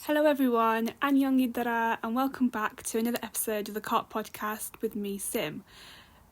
Hello everyone, Annyeong Idara, and welcome back to another episode of the CART podcast with me, Sim.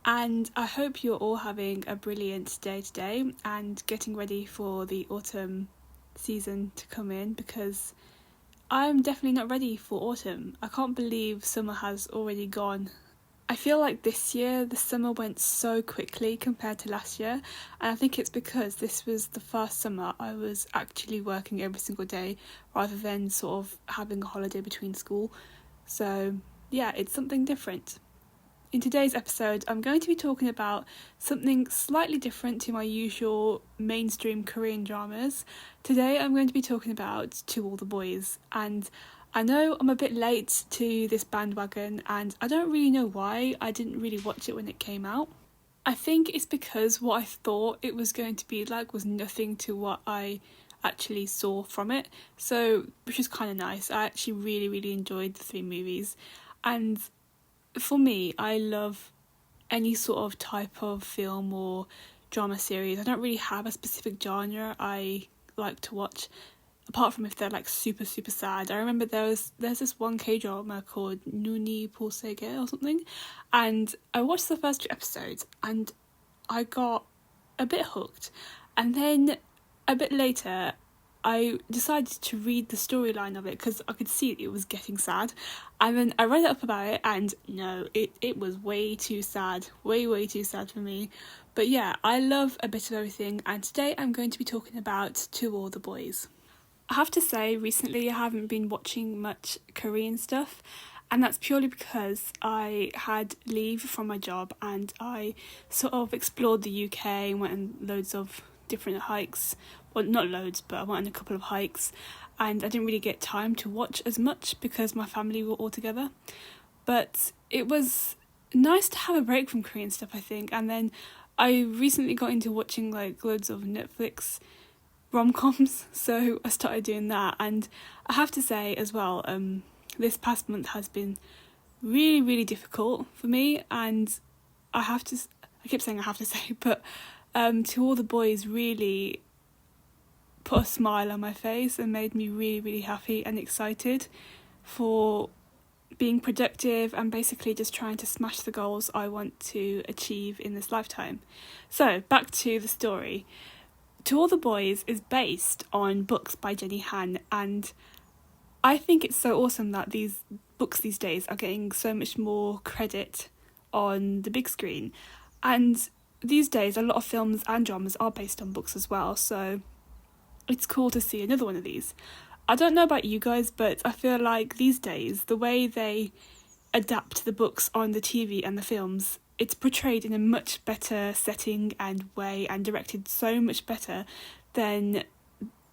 And I hope you're all having a brilliant day today and getting ready for the autumn season to come in, because I'm definitely not ready for autumn. I can't believe summer has already gone. I feel like this year the summer went so quickly compared to last year, and I think it's because this was the first summer I was actually working every single day rather than sort of having a holiday between school. So yeah, it's something different. In today's episode, I'm going to be talking about something slightly different to my usual mainstream Korean dramas. Today I'm going to be talking about To All the Boys, and I know I'm a bit late to this bandwagon, and I don't really know why I didn't really watch it when it came out. I think it's because what I thought it was going to be like was nothing to what I actually saw from it, so which was kind of nice. I actually really enjoyed the three movies, and for me, I love any sort of type of film or drama series. I don't really have a specific genre I like to watch, apart from if they're like super sad. I remember there's this one K-drama called Nuni Pulsege or something, and I watched the first 2 episodes and I got a bit hooked, and then a bit later I decided to read the storyline of it because I could see it was getting sad, and then I read up about it, and no, it was way too sad, way too sad for me. But yeah, I love a bit of everything, and today I'm going to be talking about To All the Boys. I have to say, recently I haven't been watching much Korean stuff, and that's purely because I had leave from my job and I sort of explored the UK and went on loads of different hikes. Well, not loads, but I went on a couple of hikes, and I didn't really get time to watch as much because my family were all together. But it was nice to have a break from Korean stuff, I think, and then I recently got into watching like loads of Netflix rom-coms, so I started doing that. And I have to say as well, this past month has been really difficult for me, and I keep saying I have to say, but To All the Boys really put a smile on my face and made me really happy and excited for being productive and basically just trying to smash the goals I want to achieve in this lifetime. So back to the story. To All the Boys is based on books by Jenny Han, and I think it's so awesome that these books these days are getting so much more credit on the big screen. And these days a lot of films and dramas are based on books as well, so it's cool to see another one of these. I don't know about you guys, but I feel like these days the way they adapt the books on the TV and the films, it's portrayed in a much better setting and way, and directed so much better than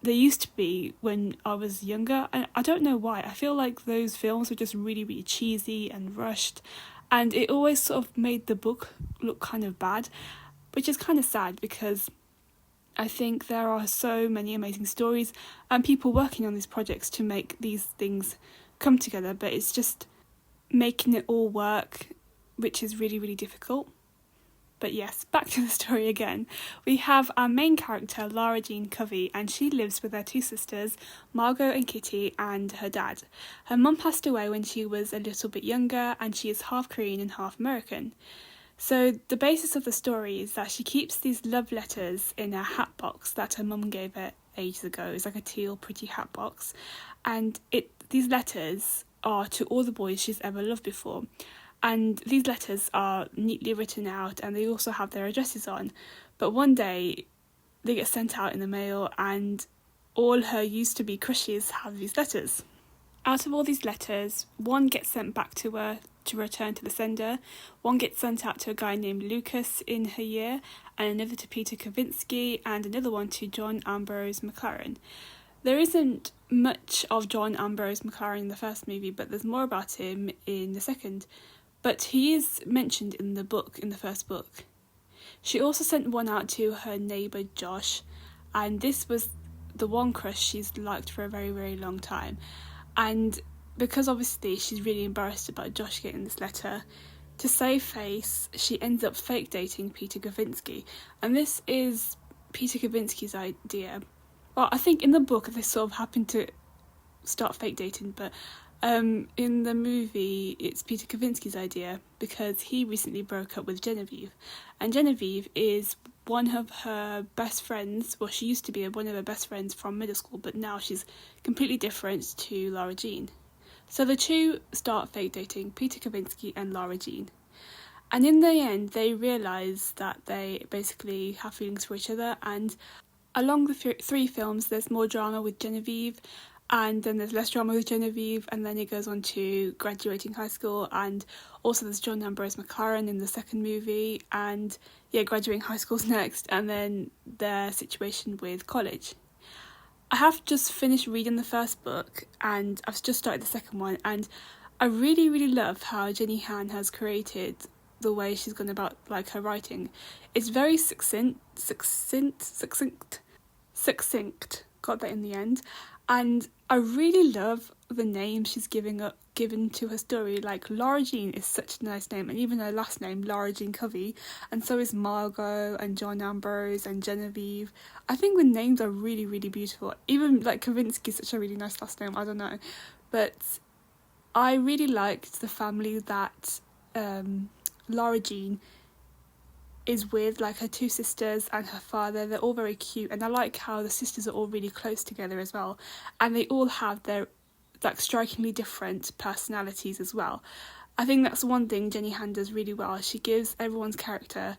they used to be when I was younger. And I don't know why. I feel like those films were just really cheesy and rushed, and it always sort of made the book look kind of bad, which is kind of sad because I think there are so many amazing stories and people working on these projects to make these things come together, but it's just making it all work, which is really difficult. But yes, back to the story again. We have our main character, Lara Jean Covey, and she lives with her 2 sisters, Margot and Kitty, and her dad. Her mum passed away when she was a little bit younger, and she is half Korean and half American. So the basis of the story is that she keeps these love letters in a hat box that her mum gave her ages ago. It's like a teal pretty hat box, and these letters are to all the boys she's ever loved before. And these letters are neatly written out, and they also have their addresses on. But one day they get sent out in the mail, and all her used-to-be crushes have these letters. Out of all these letters, one gets sent back to her to return to the sender, one gets sent out to a guy named Lucas in her year, and another to Peter Kavinsky, and another one to John Ambrose McLaren. There isn't much of John Ambrose McLaren in the first movie, but there's more about him in the second. But he is mentioned in the first book. She also sent one out to her neighbour Josh, and this was the one crush she's liked for a very long time. And because obviously she's really embarrassed about Josh getting this letter, to save face, she ends up fake dating Peter Kavinsky. And this is Peter Kavinsky's idea. Well, I think in the book they sort of happen to start fake dating, but in the movie it's Peter Kavinsky's idea because he recently broke up with Genevieve, and Genevieve is one of her best friends. Well, she used to be one of her best friends from middle school, but now she's completely different to Lara Jean. So the two start fake dating, Peter Kavinsky and Lara Jean. And in the end, they realise that they basically have feelings for each other. And along the three films, there's more drama with Genevieve, and then there's less drama with Genevieve, and then it goes on to graduating high school, and also there's John Ambrose McLaren in the second movie, and graduating high school's next, and then their situation with college. I have just finished reading the first book, and I've just started the second one, and I really, really love how Jenny Han has created the way she's gone about her writing. It's very succinct, got that in the end, and I really love the name she's given to her story. Like, Lara Jean is such a nice name, and even her last name, Lara Jean Covey, and so is Margot and John Ambrose and Genevieve. I think the names are really, really beautiful. Even Kavinsky is such a really nice last name, I don't know, but I really liked the family that Lara Jean is with, her two sisters and her father. They're all very cute, and I like how the sisters are all really close together as well, and they all have their strikingly different personalities as well. I think that's one thing Jenny Han does really well. She gives everyone's character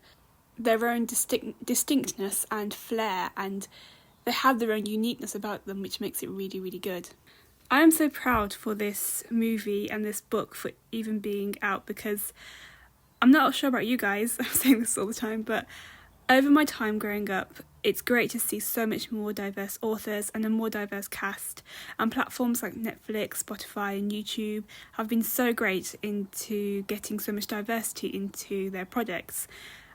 their own distinctness and flair, and they have their own uniqueness about them, which makes it really, really good. I am so proud for this movie and this book for even being out, because I'm not sure about you guys, I'm saying this all the time, but over my time growing up, it's great to see so much more diverse authors and a more diverse cast, and platforms like Netflix, Spotify and YouTube have been so great into getting so much diversity into their projects.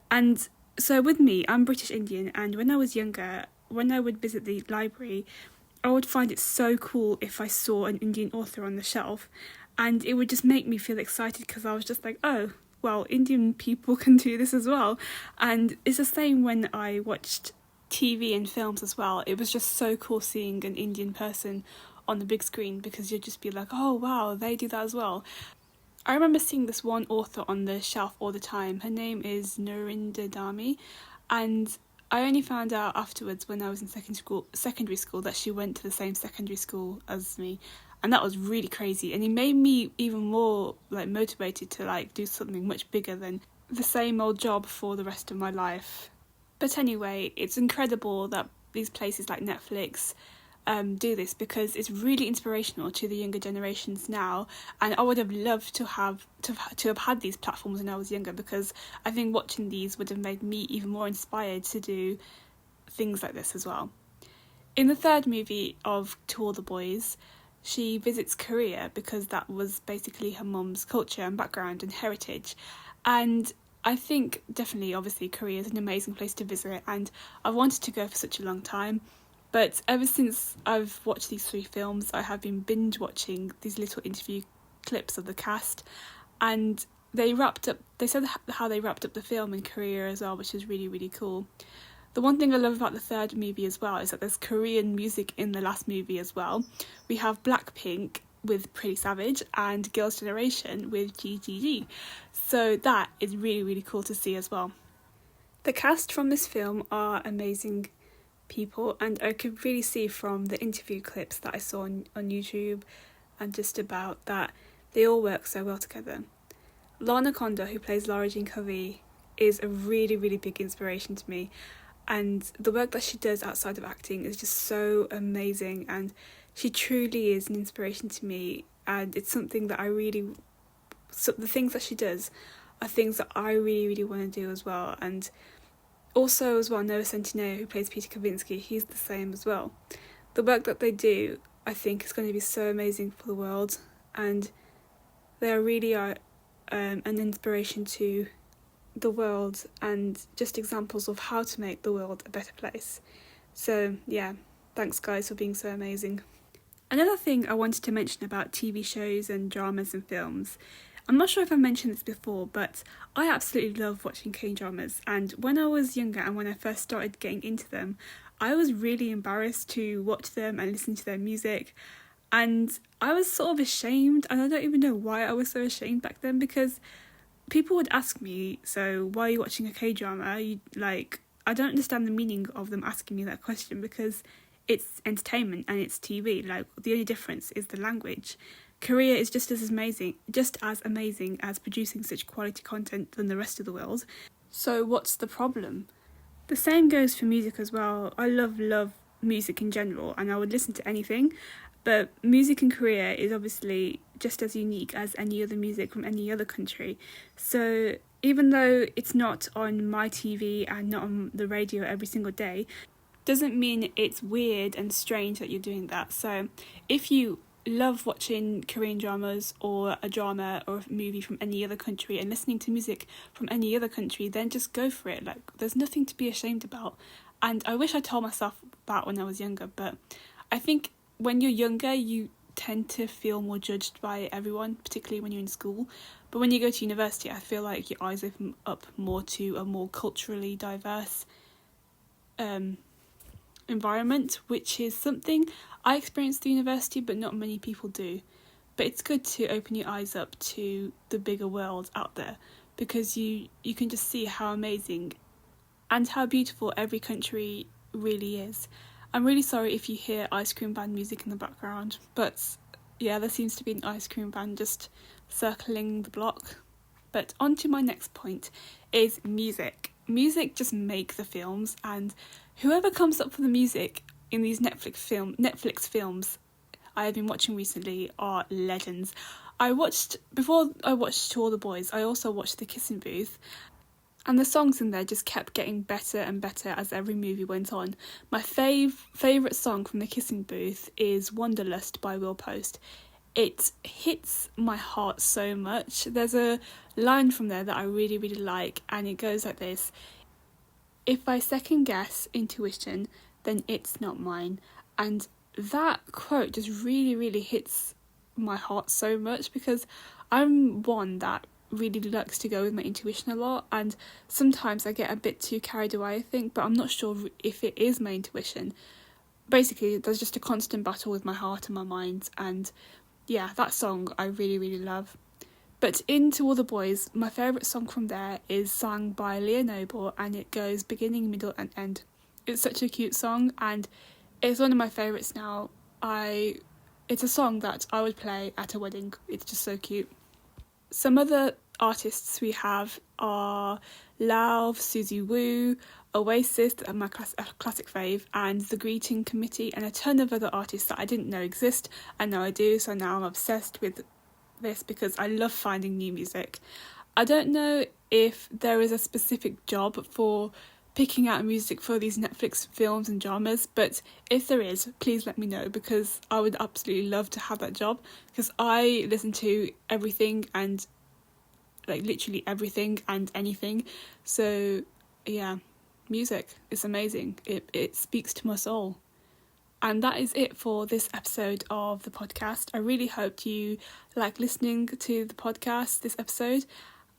And so with me, I'm British Indian, and when I was younger, when I would visit the library, I would find it so cool if I saw an Indian author on the shelf, and it would just make me feel excited because I was just like, oh, well, Indian people can do this as well. And it's the same when I watched TV and films as well. It was just so cool seeing an Indian person on the big screen, because you'd just be like, oh wow, they do that as well. I remember seeing this one author on the shelf all the time. Her name is Narinder Dami, and I only found out afterwards when I was in secondary school that she went to the same secondary school as me. And that was really crazy, and it made me even more motivated to do something much bigger than the same old job for the rest of my life. But anyway, it's incredible that these places like Netflix do this, because it's really inspirational to the younger generations now, and I would have loved to have had these platforms when I was younger, because I think watching these would have made me even more inspired to do things like this as well. In the third movie of To All the Boys, she visits Korea because that was basically her mum's culture and background and heritage. And I think definitely, obviously, Korea is an amazing place to visit, and I've wanted to go for such a long time. But ever since I've watched these three films, I have been binge watching these little interview clips of the cast, and they said how they wrapped up the film in Korea as well, which is really, really cool. The one thing I love about the third movie as well is that there's Korean music in the last movie as well. We have Blackpink with Pretty Savage and Girls' Generation with GGG. So that is really, really cool to see as well. The cast from this film are amazing people, and I could really see from the interview clips that I saw on YouTube and just about that they all work so well together. Lana Conda, who plays Lara Jean Covey, is a really, really big inspiration to me. And the work that she does outside of acting is just so amazing, and she truly is an inspiration to me, and it's something that the things that she does are things that I really, really want to do as well. And also as well, Noah Centineo, who plays Peter Kavinsky, he's the same as well. The work that they do, I think, is going to be so amazing for the world, and they really are an inspiration to the world, and just examples of how to make the world a better place. So yeah, thanks guys for being so amazing. Another thing I wanted to mention about TV shows and dramas and films, I'm not sure if I've mentioned this before, but I absolutely love watching K-dramas, and when I was younger and when I first started getting into them, I was really embarrassed to watch them and listen to their music. And I was sort of ashamed, and I don't even know why I was so ashamed back then, because people would ask me, so why are you watching a K-drama? I don't understand the meaning of them asking me that question, because it's entertainment and it's TV. Like, the only difference is the language. Korea is just as amazing as producing such quality content than the rest of the world. So what's the problem? The same goes for music as well. I love music in general, and I would listen to anything, but music in Korea is obviously just as unique as any other music from any other country. So even though it's not on my TV and not on the radio every single day, doesn't mean it's weird and strange that you're doing that. So if you love watching Korean dramas or a drama or a movie from any other country and listening to music from any other country, then just go for it. Like, there's nothing to be ashamed about. And I wish I told myself that when I was younger, but I think when you're younger, you tend to feel more judged by everyone, particularly when you're in school. But when you go to university, I feel like your eyes open up more to a more culturally diverse environment, which is something I experienced through university, but not many people do. But it's good to open your eyes up to the bigger world out there, because you can just see how amazing and how beautiful every country really is. I'm really sorry if you hear ice cream band music in the background, but yeah, there seems to be an ice cream band just circling the block. But on to my next point is music. Music just make the films, and whoever comes up with the music in these Netflix films I have been watching recently are legends. Before I watched To All the Boys, I also watched The Kissing Booth, and the songs in there just kept getting better and better as every movie went on. My favourite song from The Kissing Booth is Wanderlust by Will Post. It hits my heart so much. There's a line from there that I really, really like, and it goes like this: "If I second guess intuition, then it's not mine." And that quote just really, really hits my heart so much, because I'm one that really likes to go with my intuition a lot, and sometimes I get a bit too carried away, I think, but I'm not sure if it is my intuition. Basically, there's just a constant battle with my heart and my mind, and yeah, that song I really, really love. But in To All the Boys, my favourite song from there is sung by Leah Noble, and it goes beginning, middle and end. It's such a cute song, and it's one of my favourites now. It's a song that I would play at a wedding. It's just so cute. Some other artists we have are Lauv, Suzy Woo, Oasis, my classic fave, and The Greeting Committee, and a ton of other artists that I didn't know exist, and now I do, so now I'm obsessed with this because I love finding new music. I don't know if there is a specific job for picking out music for these Netflix films and dramas, but if there is, please let me know, because I would absolutely love to have that job, because I listen to everything, and like literally everything and anything. So yeah, music is amazing. It speaks to my soul. And that is it for this episode of the podcast. I really hope you like listening to the podcast, this episode,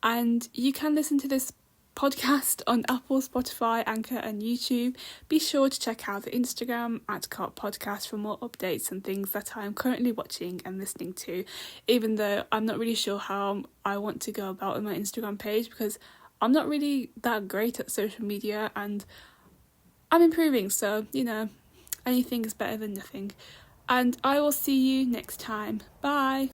and you can listen to this podcast on Apple, Spotify, Anchor and YouTube. Be sure to check out the Instagram at Cart Podcast for more updates and things that I'm currently watching and listening to, even though I'm not really sure how I want to go about with my Instagram page, because I'm not really that great at social media and I'm improving, so anything is better than nothing. And I will see you next time. Bye.